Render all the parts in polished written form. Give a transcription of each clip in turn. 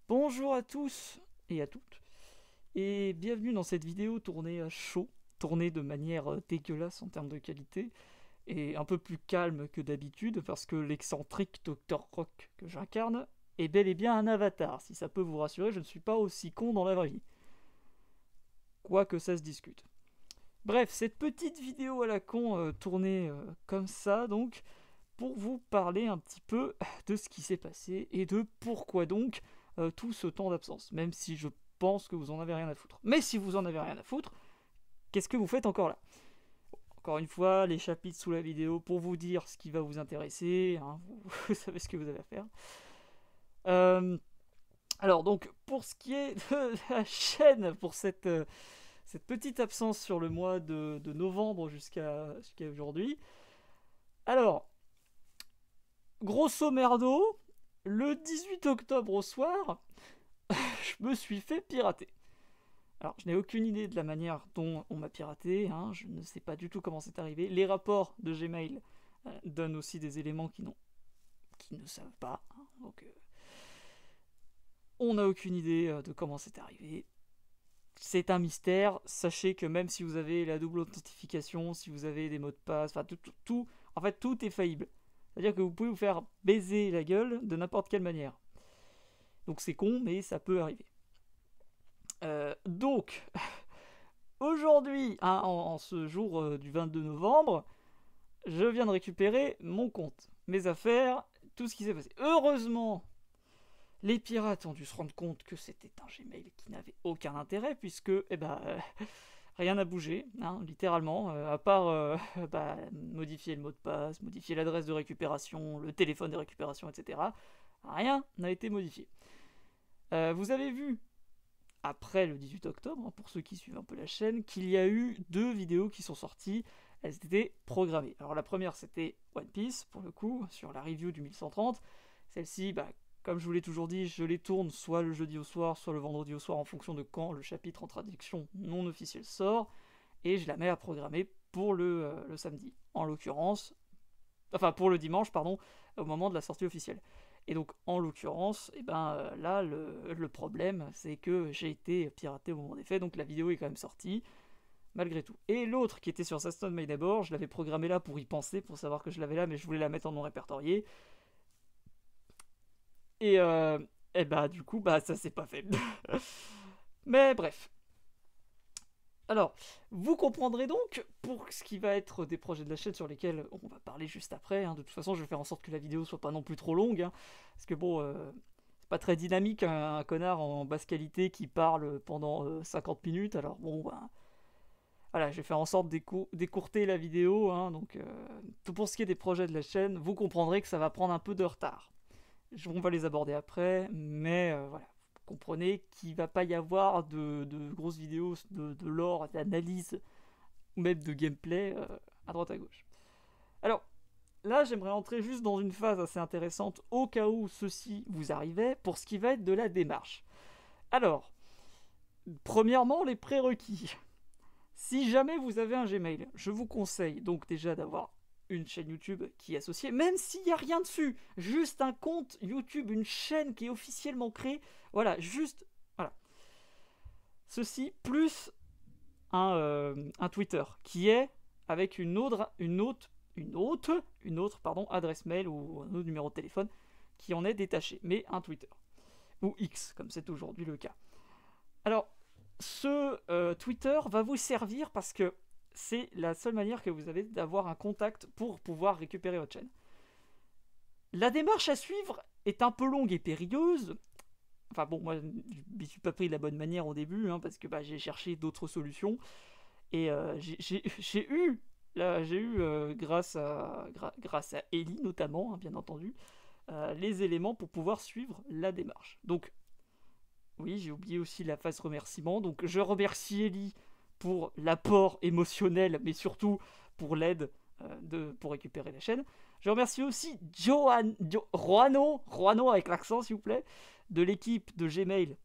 Bonjour à tous et à toutes, et bienvenue dans cette vidéo tournée à chaud, tournée de manière dégueulasse en termes de qualité, et un peu plus calme que d'habitude, parce que l'excentrique Dr. Rock que j'incarne est bel et bien un avatar. Si ça peut vous rassurer, je ne suis pas aussi con dans la vraie vie. Quoique ça se discute. Bref, cette petite vidéo à la con tournée comme ça, donc, pour vous parler un petit peu de ce qui s'est passé et de pourquoi donc tout ce temps d'absence, même si je pense que vous en avez rien à foutre. Mais si vous en avez rien à foutre, qu'est-ce que vous faites encore là? Encore une fois, les chapitres sous la vidéo pour vous dire ce qui va vous intéresser, hein, vous savez ce que vous avez à faire. Euh, alors donc, pour ce qui est de la chaîne, pour cette petite absence sur le mois de novembre jusqu'à aujourd'hui, alors, grosso merdo, le 18 octobre au soir, je me suis fait pirater. Alors, je n'ai aucune idée de la manière dont on m'a piraté, hein, je ne sais pas du tout comment c'est arrivé. Les rapports de Gmail donnent aussi des éléments qui ne savent pas, hein, donc on n'a aucune idée de comment c'est arrivé. C'est un mystère. Sachez que même si vous avez la double authentification, si vous avez des mots de passe, enfin tout, en fait tout est faillible. C'est-à-dire que vous pouvez vous faire baiser la gueule de n'importe quelle manière. Donc c'est con, mais ça peut arriver. Donc, aujourd'hui, hein, en ce jour du 22 novembre, je viens de récupérer mon compte, mes affaires, tout ce qui s'est passé. Heureusement, les pirates ont dû se rendre compte que c'était un Gmail qui n'avait aucun intérêt, puisque rien n'a bougé, hein, littéralement, à part modifier le mot de passe, modifier l'adresse de récupération, le téléphone de récupération, etc. Rien n'a été modifié. Vous avez vu après le 18 octobre, hein, pour ceux qui suivent un peu la chaîne, qu'il y a eu 2 vidéos qui sont sorties. Elles étaient programmées. Alors la première, c'était One Piece, pour le coup, sur la review du 1130. Celle-ci, comme je vous l'ai toujours dit, je les tourne soit le jeudi au soir, soit le vendredi au soir, en fonction de quand le chapitre en traduction non officielle sort, et je la mets à programmer pour le samedi. En l'occurrence, enfin pour le dimanche, pardon, au moment de la sortie officielle. Et donc, en l'occurrence, là, le problème, c'est que j'ai été piraté au moment des faits, donc la vidéo est quand même sortie, malgré tout. Et l'autre, qui était sur Saston May d'abord, je l'avais programmé là pour y penser, pour savoir que je l'avais là, mais je voulais la mettre en non répertorié. Et, du coup, ça s'est pas fait. Mais bref. Alors, vous comprendrez donc, pour ce qui va être des projets de la chaîne sur lesquels on va parler juste après, hein, de toute façon je vais faire en sorte que la vidéo soit pas non plus trop longue, hein, parce que bon, c'est pas très dynamique un connard en basse qualité qui parle pendant 50 minutes, alors bon, voilà, je vais faire en sorte d'écourter la vidéo, hein, donc tout pour ce qui est des projets de la chaîne, vous comprendrez que ça va prendre un peu de retard. On va les aborder après, mais voilà. Vous comprenez qu'il va pas y avoir de grosses vidéos de lore, d'analyse, ou même de gameplay à droite à gauche. Alors, là, j'aimerais entrer juste dans une phase assez intéressante, au cas où ceci vous arrivait, pour ce qui va être de la démarche. Alors, premièrement, les prérequis. Si jamais vous avez un Gmail, je vous conseille donc déjà d'avoir une chaîne YouTube qui est associée, même s'il n'y a rien dessus, juste un compte YouTube, une chaîne qui est officiellement créée, voilà, juste, voilà. Ceci, plus un Twitter, qui est avec une autre adresse mail ou un autre numéro de téléphone, qui en est détaché, mais un Twitter, ou X, comme c'est aujourd'hui le cas. Alors, ce Twitter va vous servir parce que c'est la seule manière que vous avez d'avoir un contact pour pouvoir récupérer votre chaîne. La démarche à suivre est un peu longue et périlleuse. Enfin bon, moi, je ne suis pas pris de la bonne manière au début, hein, parce que j'ai cherché d'autres solutions. Et j'ai eu, grâce à Ellie notamment, hein, bien entendu, les éléments pour pouvoir suivre la démarche. Donc, oui, j'ai oublié aussi la phase remerciement. Donc, je remercie Ellie pour l'apport émotionnel, mais surtout pour l'aide pour récupérer la chaîne. Je remercie aussi Juano avec l'accent s'il vous plaît, de l'équipe de Gmail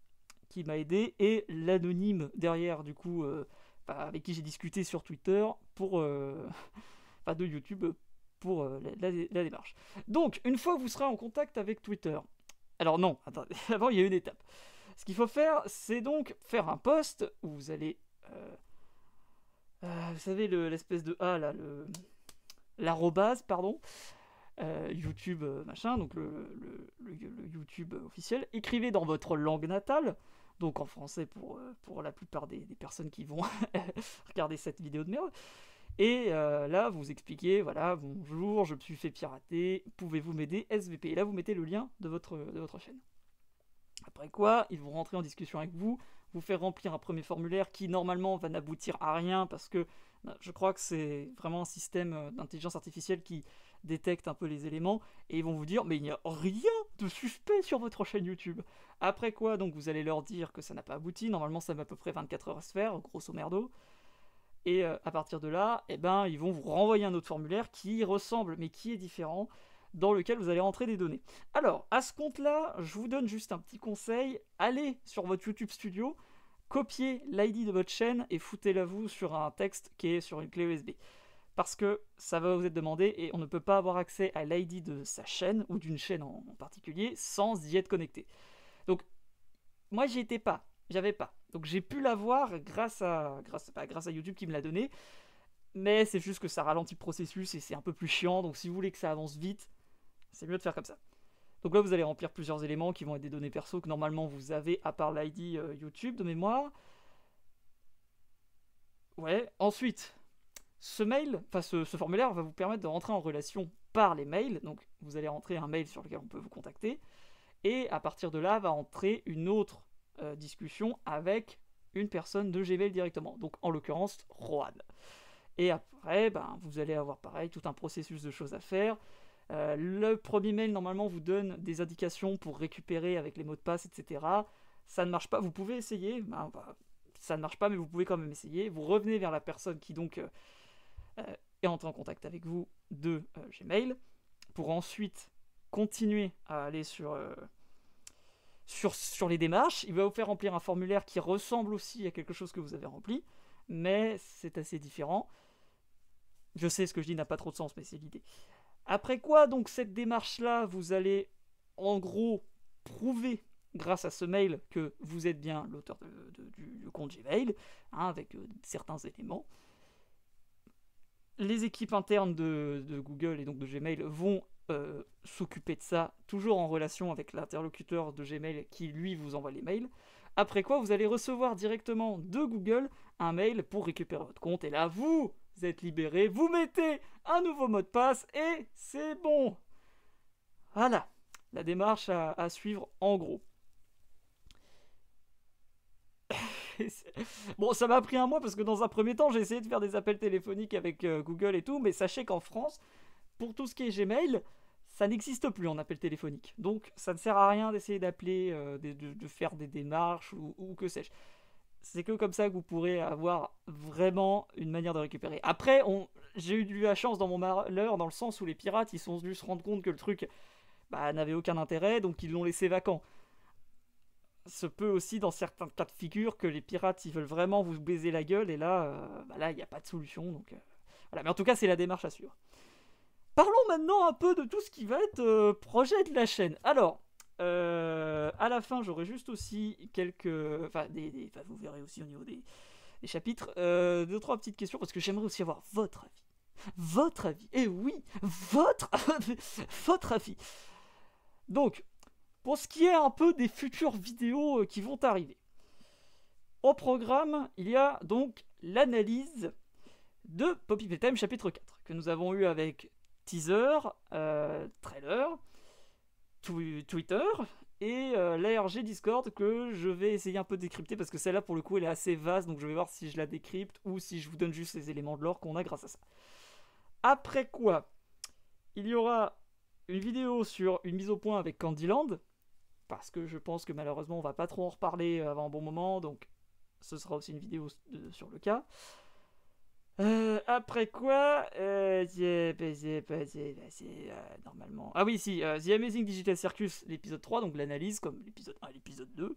qui m'a aidé, et l'anonyme derrière, du coup, avec qui j'ai discuté sur Twitter, de YouTube, pour la démarche. Donc, une fois que vous serez en contact avec Twitter, Alors non, attendez, avant il y a une étape. Ce qu'il faut faire, c'est donc faire un post où vous allez... vous savez, l'espèce de A, là, l'arrobase, pardon, YouTube, machin, donc le YouTube officiel. Écrivez dans votre langue natale, donc en français pour la plupart des personnes qui vont regarder cette vidéo de merde. Et là, vous expliquez, voilà, bonjour, je me suis fait pirater, pouvez-vous m'aider, SVP. Et là, vous mettez le lien de votre chaîne. Après quoi, ils vont rentrer en discussion avec vous, vous faire remplir un premier formulaire qui, normalement, va n'aboutir à rien, parce que je crois que c'est vraiment un système d'intelligence artificielle qui détecte un peu les éléments, et ils vont vous dire, mais il n'y a rien de suspect sur votre chaîne YouTube. Après quoi, donc, vous allez leur dire que ça n'a pas abouti, normalement, ça met à peu près 24 heures à se faire, grosso merdo. Et à partir de là, eh ben, ils vont vous renvoyer un autre formulaire qui ressemble, mais qui est différent, dans lequel vous allez rentrer des données. Alors, à ce compte-là, je vous donne juste un petit conseil. Allez sur votre YouTube Studio, copiez l'ID de votre chaîne et foutez-la vous sur un texte qui est sur une clé USB. Parce que ça va vous être demandé et on ne peut pas avoir accès à l'ID de sa chaîne, ou d'une chaîne en particulier, sans y être connecté. Donc, moi, j'y étais pas. J'avais pas. Donc j'ai pu l'avoir grâce à YouTube qui me l'a donné. Mais c'est juste que ça ralentit le processus et c'est un peu plus chiant. Donc si vous voulez que ça avance vite, c'est mieux de faire comme ça. Donc là, vous allez remplir plusieurs éléments qui vont être des données perso que normalement vous avez, à part l'ID YouTube de mémoire. Ouais, ensuite, ce mail, enfin ce formulaire va vous permettre de rentrer en relation par les mails. Donc vous allez rentrer un mail sur lequel on peut vous contacter. Et à partir de là, va entrer une autre discussion avec une personne de Gmail directement, donc en l'occurrence Rohan. Et après, vous allez avoir pareil, tout un processus de choses à faire. Le premier mail normalement vous donne des indications pour récupérer avec les mots de passe, etc. Ça ne marche pas, vous pouvez essayer, ça ne marche pas, mais vous pouvez quand même essayer. Vous revenez vers la personne qui donc est entrée en contact avec vous de Gmail, pour ensuite continuer à aller sur les démarches. Il va vous faire remplir un formulaire qui ressemble aussi à quelque chose que vous avez rempli, mais c'est assez différent. Je sais, ce que je dis n'a pas trop de sens, mais c'est l'idée. Après quoi, donc, cette démarche-là, vous allez, en gros, prouver, grâce à ce mail, que vous êtes bien l'auteur du compte Gmail, avec certains éléments. Les équipes internes de Google et donc de Gmail vont s'occuper de ça, toujours en relation avec l'interlocuteur de Gmail qui lui vous envoie les mails. Après quoi, vous allez recevoir directement de Google un mail pour récupérer votre compte, et là vous êtes libéré, vous mettez un nouveau mot de passe et c'est bon. Voilà la démarche à suivre en gros. Bon, ça m'a pris un mois parce que dans un premier temps j'ai essayé de faire des appels téléphoniques avec Google et tout, mais sachez qu'en France, pour tout ce qui est Gmail, ça n'existe plus en appel téléphonique. Donc ça ne sert à rien d'essayer d'appeler, de faire des démarches ou que sais-je. C'est que comme ça que vous pourrez avoir vraiment une manière de récupérer. Après, j'ai eu de la chance dans mon malheur, dans le sens où les pirates, ils sont venus se rendre compte que le truc n'avait aucun intérêt, donc ils l'ont laissé vacant. Se peut aussi, dans certains cas de figure, que les pirates, ils veulent vraiment vous baiser la gueule, et là, il n'y a pas de solution. Donc, voilà. Mais en tout cas, c'est la démarche à suivre. Parlons maintenant un peu de tout ce qui va être projet de la chaîne. Alors, à la fin, j'aurai juste aussi quelques... vous verrez aussi au niveau des chapitres, 2-3 petites questions, parce que j'aimerais aussi avoir votre avis. Votre avis. Et oui, votre avis. Donc, pour ce qui est un peu des futures vidéos qui vont arriver. Au programme, il y a donc l'analyse de Poppy Playtime chapitre 4, que nous avons eu avec teaser, trailer, Twitter et l'ARG Discord, que je vais essayer un peu de décrypter parce que celle-là pour le coup elle est assez vaste, donc je vais voir si je la décrypte ou si je vous donne juste les éléments de lore qu'on a grâce à ça. Après quoi, il y aura une vidéo sur une mise au point avec Candyland, parce que je pense que malheureusement on va pas trop en reparler avant un bon moment, donc ce sera aussi une vidéo sur le cas. Après quoi, normalement... Ah oui, si, The Amazing Digital Circus, l'épisode 3, donc l'analyse, comme l'épisode 1 et l'épisode 2.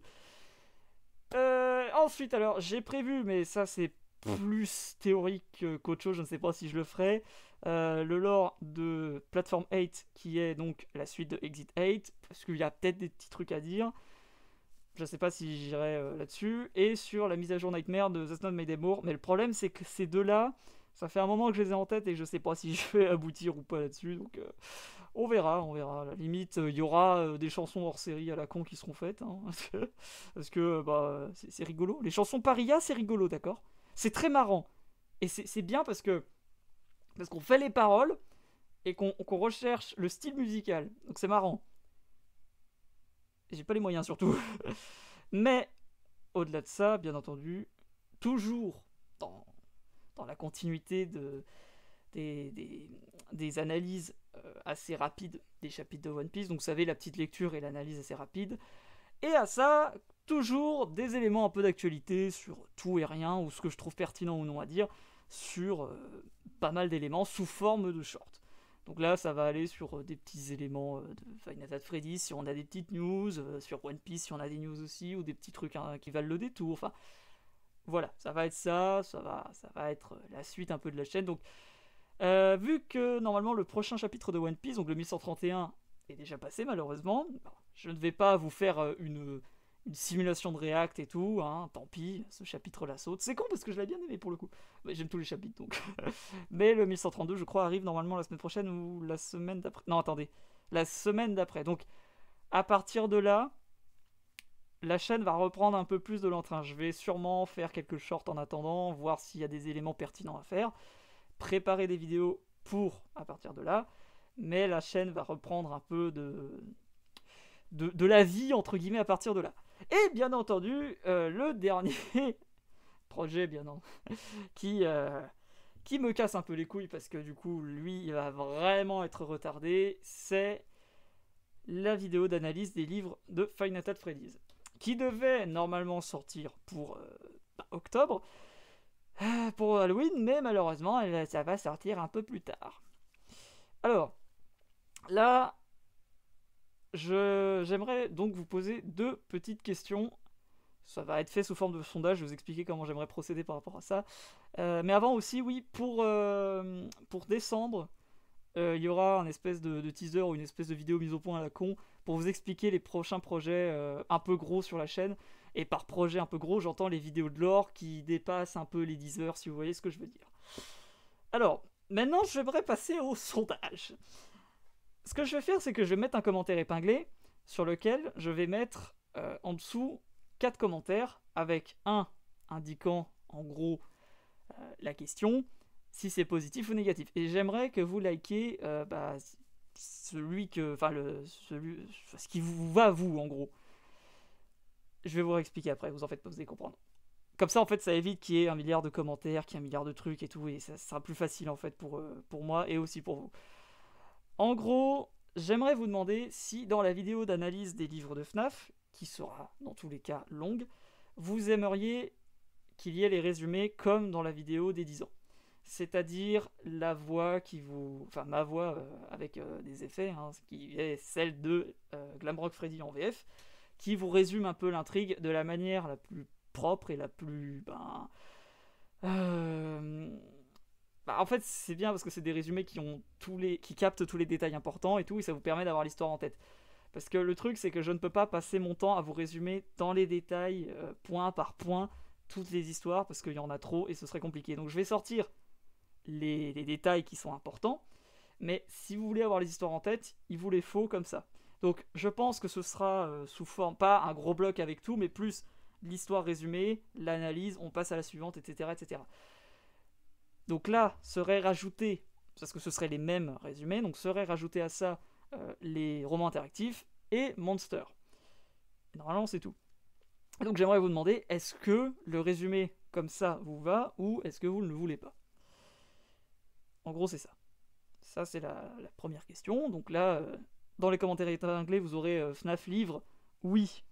Ensuite, alors, j'ai prévu, mais ça c'est plus théorique qu'autre chose, je ne sais pas si je le ferai. Le lore de Platform 8, qui est donc la suite de Exit 8, parce qu'il y a peut-être des petits trucs à dire. Je ne sais pas si j'irai là-dessus. Et sur la mise à jour Nightmare de That's Not My Demo. Mais le problème, c'est que ces deux-là, ça fait un moment que je les ai en tête et je ne sais pas si je vais aboutir ou pas là-dessus. Donc on verra, on verra. À la limite, il y aura des chansons hors série à la con qui seront faites. Hein, parce que bah, c'est rigolo. Les chansons paria, c'est rigolo, d'accord? C'est très marrant. Et c'est bien parce qu'on fait les paroles et qu'on recherche le style musical. Donc c'est marrant. J'ai pas les moyens surtout. Mais au-delà de ça, bien entendu, toujours dans la continuité des analyses assez rapides des chapitres de One Piece. Donc vous savez, la petite lecture et l'analyse assez rapide. Et à ça, toujours des éléments un peu d'actualité sur tout et rien, ou ce que je trouve pertinent ou non à dire, sur pas mal d'éléments sous forme de short. Donc là, ça va aller sur des petits éléments de Five Nights at Freddy's, si on a des petites news, sur One Piece, si on a des news aussi, ou des petits trucs qui valent le détour. Enfin, voilà, ça va être ça va être la suite un peu de la chaîne. Donc, vu que normalement le prochain chapitre de One Piece, donc le 1131, est déjà passé malheureusement, je ne vais pas vous faire une simulation de React et tout, hein, tant pis, ce chapitre-là saute. C'est con parce que je l'ai bien aimé pour le coup. Mais j'aime tous les chapitres donc. Mais le 1132, je crois, arrive normalement la semaine prochaine ou la semaine d'après. Non, attendez, la semaine d'après. Donc, à partir de là, la chaîne va reprendre un peu plus de l'entrain. Je vais sûrement faire quelques shorts en attendant, voir s'il y a des éléments pertinents à faire, préparer des vidéos pour à partir de là. Mais la chaîne va reprendre un peu de la vie, entre guillemets, à partir de là. Et bien entendu, le dernier projet, qui me casse un peu les couilles, parce que du coup, lui, il va vraiment être retardé, c'est la vidéo d'analyse des livres de Five Nights at Freddy's, qui devait normalement sortir pour octobre, pour Halloween, mais malheureusement, ça va sortir un peu plus tard. Alors, là, j'aimerais donc vous poser deux petites questions. Ça va être fait sous forme de sondage, je vais vous expliquer comment j'aimerais procéder par rapport à ça. Mais avant aussi, oui, pour décembre, il y aura un espèce de teaser ou une espèce de vidéo mise au point à la con pour vous expliquer les prochains projets un peu gros sur la chaîne. Et par projet un peu gros, j'entends les vidéos de lore qui dépassent un peu les 10 heures, si vous voyez ce que je veux dire. Alors, maintenant, j'aimerais passer au sondage. Ce que je vais faire, c'est que je vais mettre un commentaire épinglé sur lequel je vais mettre en dessous 4 commentaires avec un indiquant en gros la question, si c'est positif ou négatif. Et j'aimerais que vous likiez ce qui vous va à vous en gros. Je vais vous expliquer après, vous en faites pas, vous allez comprendre. Comme ça, en fait, ça évite qu'il y ait un milliard de commentaires, qu'il y ait un milliard de trucs et tout, et ça sera plus facile en fait pour moi et aussi pour vous. En gros, j'aimerais vous demander si dans la vidéo d'analyse des livres de FNAF, qui sera dans tous les cas longue, vous aimeriez qu'il y ait les résumés comme dans la vidéo des 10 ans. C'est-à-dire la voix qui vous... Enfin, ma voix avec des effets, hein, qui est celle de Glamrock Freddy en VF, qui vous résume un peu l'intrigue de la manière la plus propre et la plus... en fait, c'est bien parce que c'est des résumés qui captent tous les détails importants et tout, et ça vous permet d'avoir l'histoire en tête. Parce que le truc, c'est que je ne peux pas passer mon temps à vous résumer dans les détails, point par point, toutes les histoires, parce qu'il y en a trop et ce serait compliqué. Donc je vais sortir les détails qui sont importants, mais si vous voulez avoir les histoires en tête, il vous les faut comme ça. Donc je pense que ce sera sous forme, pas un gros bloc avec tout, mais plus l'histoire résumée, l'analyse, on passe à la suivante, etc. etc. Donc là, serait rajouté, parce que ce seraient les mêmes résumés, donc serait rajouté à ça les romans interactifs et Monster. Et normalement, c'est tout. Et donc j'aimerais vous demander, est-ce que le résumé comme ça vous va, ou est-ce que vous ne le voulez pas? En gros, c'est ça. Ça, c'est la première question. Donc là, dans les commentaires épinglés, vous aurez FNAF livre, oui,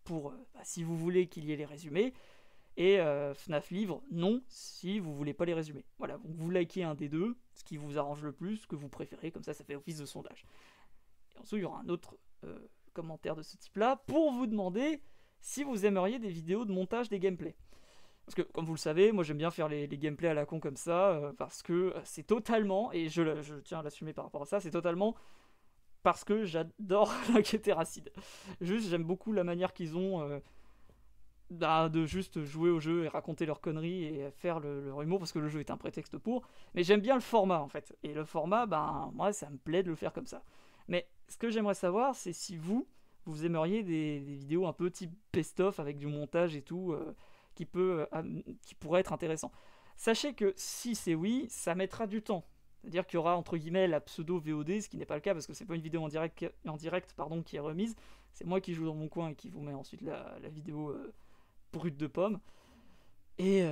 pour si vous voulez qu'il y ait les résumés, et FNAF livre, non, si vous voulez pas les résumés. Voilà, donc vous likez un des deux, ce qui vous arrange le plus, ce que vous préférez, comme ça fait office de sondage. Et ensuite, il y aura un autre commentaire de ce type-là, pour vous demander si vous aimeriez des vidéos de montage des gameplays. Parce que, comme vous le savez, moi j'aime bien faire les gameplays à la con comme ça, parce que c'est totalement, et je tiens à l'assumer par rapport à ça, c'est totalement parce que j'adore la quête Racide. Juste, j'aime beaucoup la manière qu'ils ont de juste jouer au jeu et raconter leurs conneries et faire leur humour, parce que le jeu est un prétexte pour. Mais j'aime bien le format, en fait. Et le format, ben, moi, ça me plaît de le faire comme ça. Mais ce que j'aimerais savoir, c'est si vous aimeriez des vidéos un peu type best-of avec du montage et tout, qui pourrait être intéressant. Sachez que si c'est oui, ça mettra du temps. C'est-à-dire qu'il y aura entre guillemets la pseudo VOD, ce qui n'est pas le cas parce que c'est pas une vidéo en direct pardon, qui est remise. C'est moi qui joue dans mon coin et qui vous met ensuite la vidéo brute de pomme. Et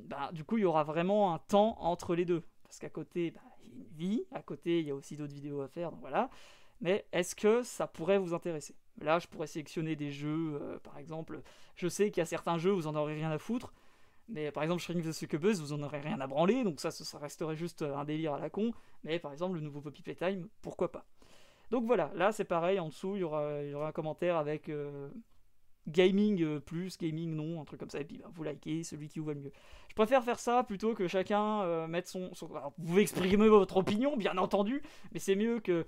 bah, du coup, il y aura vraiment un temps entre les deux. Parce qu'à côté, bah, il y a une vie, à côté, il y a aussi d'autres vidéos à faire, donc voilà. Mais est-ce que ça pourrait vous intéresser? Là, je pourrais sélectionner des jeux, par exemple. Je sais qu'il y a certains jeux où vous en aurez rien à foutre. Mais par exemple, Shrink the Succubus, vous en aurez rien à branler. Donc ça resterait juste un délire à la con. Mais par exemple, le nouveau Poppy Playtime, pourquoi pas? Donc voilà, là c'est pareil. En dessous, il y aura un commentaire avec gaming plus, gaming non, un truc comme ça. Et puis bah, vous likez celui qui vous va le mieux. Je préfère faire ça plutôt que chacun mette son... Alors, vous pouvez exprimer votre opinion, bien entendu. Mais c'est mieux que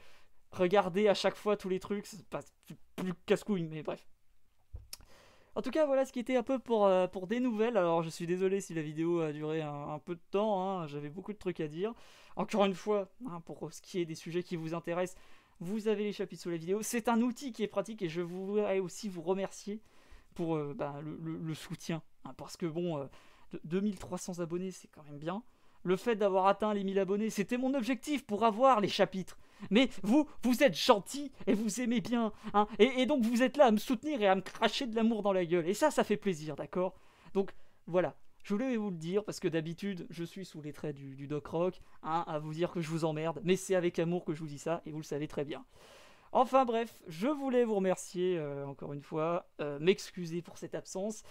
regarder à chaque fois tous les trucs, c'est pas plus casse-couille, mais bref. En tout cas, voilà ce qui était un peu pour des nouvelles. Alors, je suis désolé si la vidéo a duré un peu de temps, hein, j'avais beaucoup de trucs à dire. Encore une fois, hein, pour ce qui est des sujets qui vous intéressent, vous avez les chapitres sous la vidéo. C'est un outil qui est pratique et je voudrais aussi vous remercier pour bah, le soutien. Hein, parce que bon, 2300 abonnés, c'est quand même bien. Le fait d'avoir atteint les 1000 abonnés, c'était mon objectif pour avoir les chapitres. Mais vous êtes gentil et vous aimez bien. Hein, et donc vous êtes là à me soutenir et à me cracher de l'amour dans la gueule. Et ça fait plaisir, d'accord? Donc voilà, je voulais vous le dire parce que d'habitude, je suis sous les traits du Doc Rock, hein, à vous dire que je vous emmerde. Mais c'est avec amour que je vous dis ça et vous le savez très bien. Enfin bref, je voulais vous remercier encore une fois, m'excuser pour cette absence.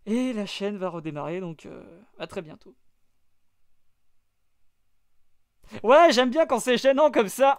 Et la chaîne va redémarrer, donc à très bientôt. Ouais, j'aime bien quand c'est gênant comme ça.